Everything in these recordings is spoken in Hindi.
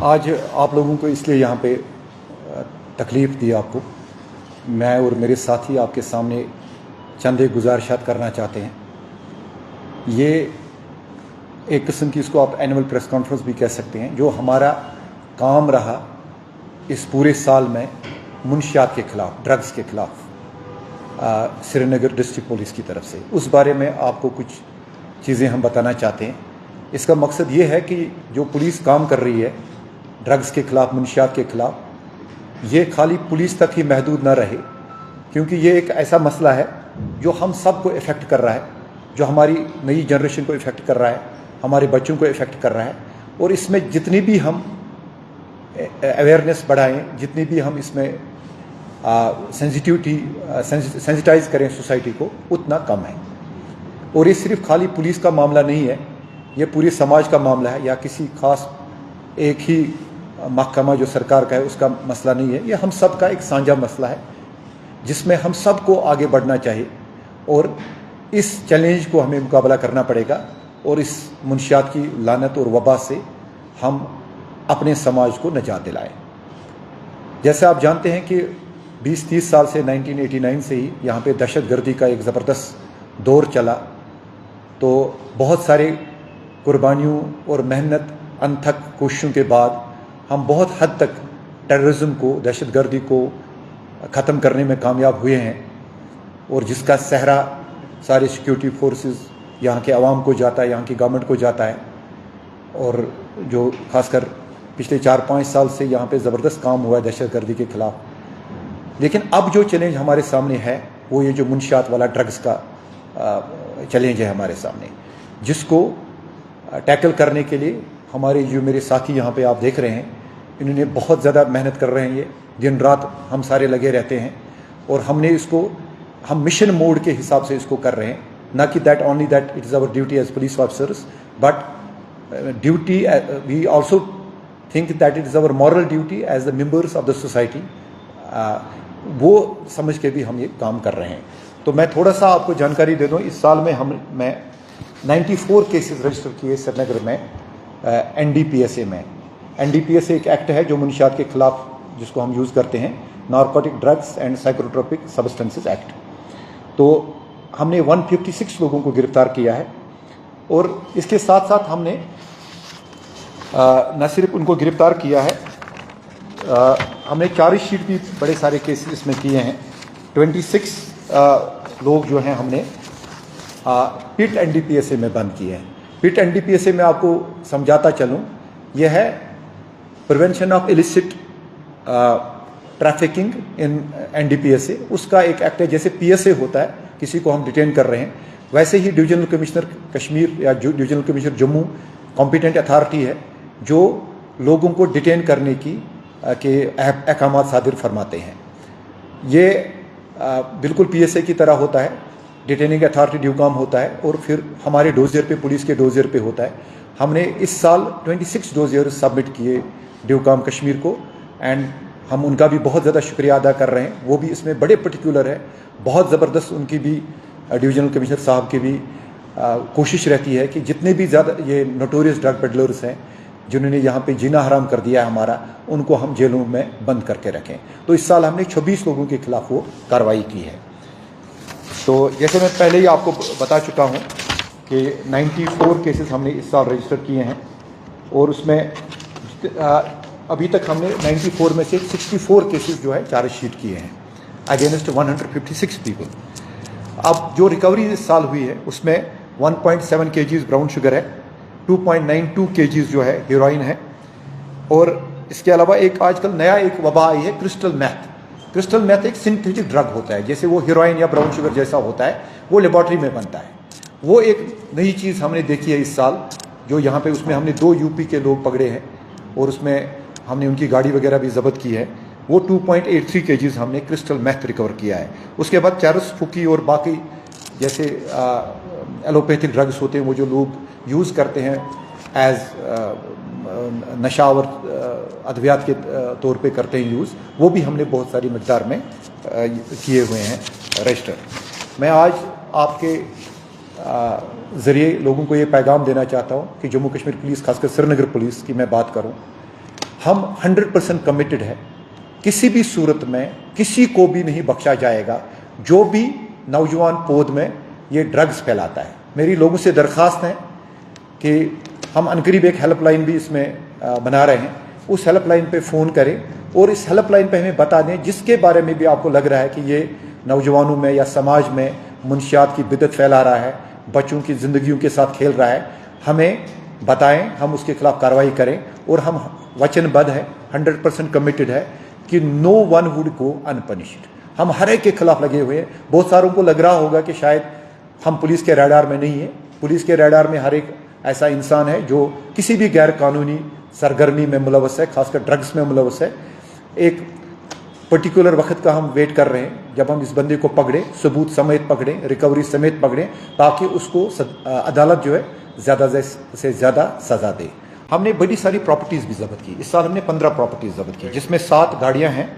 आज आप लोगों को इसलिए यहाँ पे तकलीफ़ दी आपको, मैं और मेरे साथी आपके सामने चंद एक गुजारिशात करना चाहते हैं। ये एक किस्म की इसको आप एनुअल प्रेस कॉन्फ्रेंस भी कह सकते हैं। जो हमारा काम रहा इस पूरे साल में मुनशियात के ख़िलाफ़, ड्रग्स के ख़िलाफ़ श्रीनगर डिस्ट्रिक्ट पुलिस की तरफ से, उस बारे में आपको कुछ चीज़ें हम बताना चाहते हैं। इसका मकसद ये है कि जो पुलिस काम कर रही है ड्रग्स के ख़िलाफ़, मुनशियात के ख़िलाफ़, ये खाली पुलिस तक ही महदूद ना रहे, क्योंकि ये एक ऐसा मसला है जो हम सब को इफ़ेक्ट कर रहा है, जो हमारी नई जनरेशन को इफ़ेक्ट कर रहा है, हमारे बच्चों को इफ़ेक्ट कर रहा है। और इसमें जितनी भी हम अवेयरनेस बढ़ाएं, जितनी भी हम इसमें सेंसिटाइज करें सोसाइटी को, उतना कम है। और ये सिर्फ खाली पुलिस का मामला नहीं है, ये पूरे समाज का मामला है, या किसी खास एक ही महकमा जो सरकार का है उसका मसला नहीं है। ये हम सब का एक साझा मसला है जिसमें हम सब को आगे बढ़ना चाहिए, और इस चैलेंज को हमें मुकाबला करना पड़ेगा, और इस मुनशियात की लानत और वबा से हम अपने समाज को निजात दिलाएं। जैसे आप जानते हैं कि 20-30 साल से 1989 से ही यहाँ पे दहशतगर्दी का एक ज़बरदस्त दौर चला, तो बहुत सारे कुर्बानियों और मेहनत अनथक कोशिशों के बाद हम बहुत हद तक टेररिज्म को, दहशतगर्दी को ख़त्म करने में कामयाब हुए हैं, और जिसका सहरा सारे सिक्योरिटी फोर्सेस, यहाँ के आवाम को जाता है, यहाँ की गवर्नमेंट को जाता है। और जो खासकर पिछले 4-5 साल से यहाँ पे ज़बरदस्त काम हुआ है दहशतगर्दी के ख़िलाफ़। लेकिन अब जो चैलेंज हमारे सामने है वो ये जो मुनशियात वाला ड्रग्स का चैलेंज है हमारे सामने, जिसको टैकल करने के लिए हमारे जो मेरे साथी यहाँ पे आप देख रहे हैं, इन्होंने बहुत ज़्यादा मेहनत कर रहे हैं। ये दिन रात हम सारे लगे रहते हैं, और हमने इसको हम मिशन मोड के हिसाब से इसको कर रहे हैं, ना कि that only that it is our duty as police officers, but duty we also think that it is our moral duty as the members of the society. वो समझ के भी हम ये काम कर रहे हैं। तो मैं थोड़ा सा आपको जानकारी दे दूँ। इस साल में मैं 94 केसेस रजिस्टर किए श्रीनगर में NDPSA में। NDPSA एक एक्ट है जो मुनशियात के ख़िलाफ़ जिसको हम यूज़ करते हैं, narcotic drugs and psychotropic substances act. तो हमने 156 लोगों को गिरफ्तार किया है, और इसके साथ साथ हमने न सिर्फ उनको गिरफ्तार किया है, हमने चार्जशीट भी बड़े सारे केसेस इसमें किए हैं। 26 लोग जो हैं हमने पिट NDPSA में बंद किए हैं। पिट NDPSA में आपको समझाता चलूँ, यह है prevention of illicit trafficking in NDPSA। उसका एक एक्ट है। जैसे PSA होता है, किसी को हम डिटेन कर रहे हैं, वैसे ही डिवीजनल कमिश्नर कश्मीर या divisional commissioner Jammu competent authority है जो लोगों को डिटेन करने की के अहकाम सादिर फरमाते हैं। ये बिल्कुल PSA की तरह होता है, डिटेनिंग अथॉरिटी ड्यू काम होता है, और फिर हमारे डोजियर पे, पुलिस के डोजियर पे होता है। हमने इस साल 26 डोजियर सबमिट किए ड्यू काम कश्मीर को, एंड हम उनका भी बहुत ज़्यादा शुक्रिया अदा कर रहे हैं। वो भी इसमें बड़े पर्टिकुलर है, बहुत ज़बरदस्त उनकी भी, डिवीजनल कमिश्नर साहब की भी कोशिश रहती है कि जितने भी ज़्यादा ये नोटोरियस ड्रग पेडलर्स हैं जिन्होंने यहाँ पे जीना हराम कर दिया है हमारा, उनको हम जेलों में बंद करके रखें। तो इस साल हमने 26 लोगों के खिलाफ वो कार्रवाई की है। तो जैसे मैं पहले ही आपको बता चुका हूँ कि 94 केसेस हमने इस साल रजिस्टर किए हैं, और उसमें अभी तक हमने 94 में से 64 केसेस जो है चार्जशीट किए हैं अगेंस्ट 156 पीपल। अब जो रिकवरी इस साल हुई है उसमें 1.7 kgs ब्राउन शुगर है, 2.92 kgs जो है हेरोइन है, और इसके अलावा एक आजकल नया एक वबा आई है क्रिस्टल मैथ। क्रिस्टल मैथ एक सिंथेटिक ड्रग होता है, जैसे वो हेरोइन या ब्राउन शुगर जैसा होता है, वो लेबॉर्ट्री में बनता है। वो एक नई चीज़ हमने देखी है इस साल, जो यहाँ पे उसमें हमने 2 UP के लोग पकड़े हैं, और उसमें हमने उनकी गाड़ी वगैरह भी जब्त की है। वो 2.83 kgs हमने क्रिस्टल मैथ रिकवर किया है। उसके बाद चरस, फुकी और बाकी जैसे एलोपैथिक ड्रग्स होते हैं, वो जो लोग यूज़ करते हैं एज नशावर अद्वियात के तौर पे करते हैं यूज़, वो भी हमने बहुत सारी मकदार में किए हुए हैं रजिस्टर। मैं आज आपके ज़रिए लोगों को ये पैगाम देना चाहता हूँ कि जम्मू कश्मीर पुलिस, खासकर श्रीनगर पुलिस की मैं बात करूँ, हम 100% कमिटेड है। किसी भी सूरत में किसी को भी नहीं बख्शा जाएगा जो भी नौजवान पौध में ये ड्रग्स फैलाता है। मेरी लोगों से दरख्वास्त है कि हम अनकरीब एक हेल्पलाइन भी इसमें बना रहे हैं, उस हेल्पलाइन पे फ़ोन करें और इस हेल्पलाइन पे हमें बता दें जिसके बारे में भी आपको लग रहा है कि ये नौजवानों में या समाज में मुनशियात की बिदत फैला रहा है, बच्चों की ज़िंदगियों के साथ खेल रहा है, हमें बताएं, हम उसके खिलाफ कार्रवाई करें। और हम वचनबद्ध है, 100% कमिटेड है कि नो वन वुड गो अनपनिश्ड। हम हर एक के खिलाफ लगे हुए हैं। बहुत सारों को लग रहा होगा कि शायद हम पुलिस के रडार में नहीं है। पुलिस के रडार में हर एक ऐसा इंसान है जो किसी भी गैर कानूनी सरगर्मी में मुलवस है, खासकर ड्रग्स में मुलवस है। एक पर्टिकुलर वक्त का हम वेट कर रहे हैं जब हम इस बंदे को पकड़ें, सबूत समेत पकड़ें, रिकवरी समेत पकड़ें, ताकि उसको अदालत जो है ज़्यादा से ज़्यादा सज़ा दे। हमने बड़ी सारी प्रॉपर्टीज़ भी जब्त की। इस साल हमने 15 प्रॉपर्टीज़ जब्त की, जिसमें 7 गाड़ियाँ हैं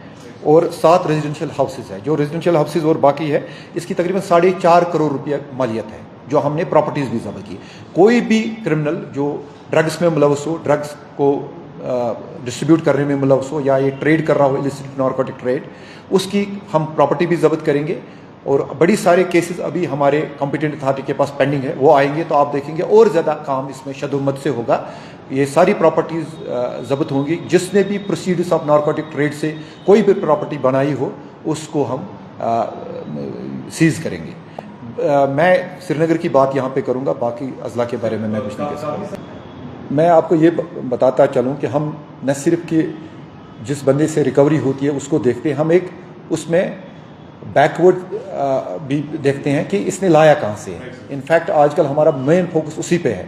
और 7 रेजिडेंशियल हाउसेज है। जो रेजिडेंशियल हाउसेज और बाकी है, इसकी तकरीबन 4.5 करोड़ रुपया मालियत है जो हमने प्रॉपर्टीज़ भी जब्त की। कोई भी क्रिमिनल जो ड्रग्स में मुलवस हो, ड्रग्स को डिस्ट्रीब्यूट करने में मुलवस हो या ये ट्रेड कर रहा हो, इलिसिट नारकोटिक ट्रेड, उसकी हम प्रॉपर्टी भी जब्त करेंगे। और बड़ी सारे केसेस अभी हमारे कॉम्पिटेंट अथॉरिटी के पास पेंडिंग है, वो आएंगे तो आप देखेंगे और ज़्यादा काम इसमें शदुम्मत से होगा। ये सारी प्रॉपर्टीज़ जब्त होंगी। जिसने भी प्रोसीड्स ऑफ नारकोटिक ट्रेड से कोई भी प्रॉपर्टी बनाई हो उसको हम सीज करेंगे। मैं श्रीनगर की बात यहाँ पे करूँगा, बाकी अजला के बारे में मैं कुछ नहीं कह सकता। मैं आपको ये बताता चलूँ कि हम न सिर्फ कि जिस बंदे से रिकवरी होती है उसको देखते हैं, हम एक उसमें बैकवर्ड भी देखते हैं कि इसने लाया कहाँ से है। इनफैक्ट आजकल हमारा मेन फोकस उसी पे है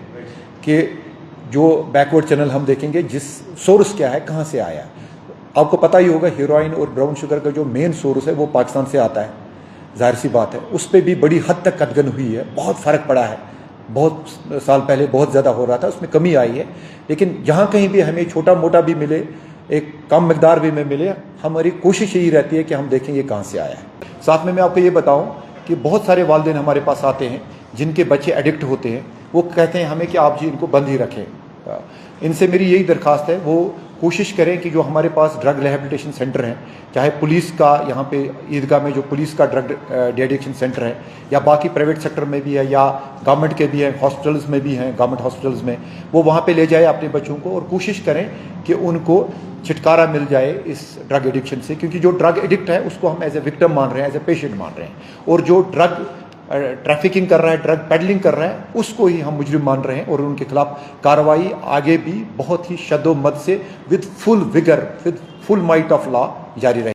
कि जो बैकवर्ड चैनल हम देखेंगे, जिस सोर्स क्या है, कहाँ से आया। आपको पता ही होगा हेरोइन और ब्राउन शुगर का जो मेन सोर्स है वो पाकिस्तान से आता है, जाहिर सी बात है। उस पर भी बड़ी हद तक कदगन हुई है, बहुत फ़र्क पड़ा है। बहुत साल पहले बहुत ज़्यादा हो रहा था, उसमें कमी आई है। लेकिन जहाँ कहीं भी हमें छोटा मोटा भी मिले, एक कम मकदार भी में मिले, हमारी कोशिश यही रहती है कि हम देखें ये कहाँ से आया है। साथ में मैं आपको ये बताऊं कि बहुत सारे वालिदैन हमारे पास आते हैं जिनके बच्चे एडिक्ट होते हैं। वो कहते हैं हमें कि आप जी इनको बंद ही रखें। इनसे मेरी यही दरख्वास्त है, वो कोशिश करें कि जो हमारे पास ड्रग रिहैबिलिटेशन सेंटर हैं, चाहे पुलिस का यहाँ पे ईदगाह में जो पुलिस का ड्रग डिएडिक्शन सेंटर है, या बाकी प्राइवेट सेक्टर में भी है, या गवर्नमेंट के भी हैं, हॉस्पिटल्स में भी हैं, गवर्नमेंट हॉस्पिटल्स में, वो वहाँ पे ले जाए अपने बच्चों को और कोशिश करें कि उनको छुटकारा मिल जाए इस ड्रग एडिक्शन से। क्योंकि जो ड्रग एडिक्ट है उसको हम एज ए विक्टिम मान रहे हैं, एज ए पेशेंट मान रहे हैं, और जो ड्रग ट्रैफिकिंग कर रहा है, ड्रग पेडलिंग कर रहा है, उसको ही हम मुजरिम मान रहे हैं। और उनके खिलाफ कार्रवाई आगे भी बहुत ही शद्दो मद से with full vigour, with full might of law जारी रहे।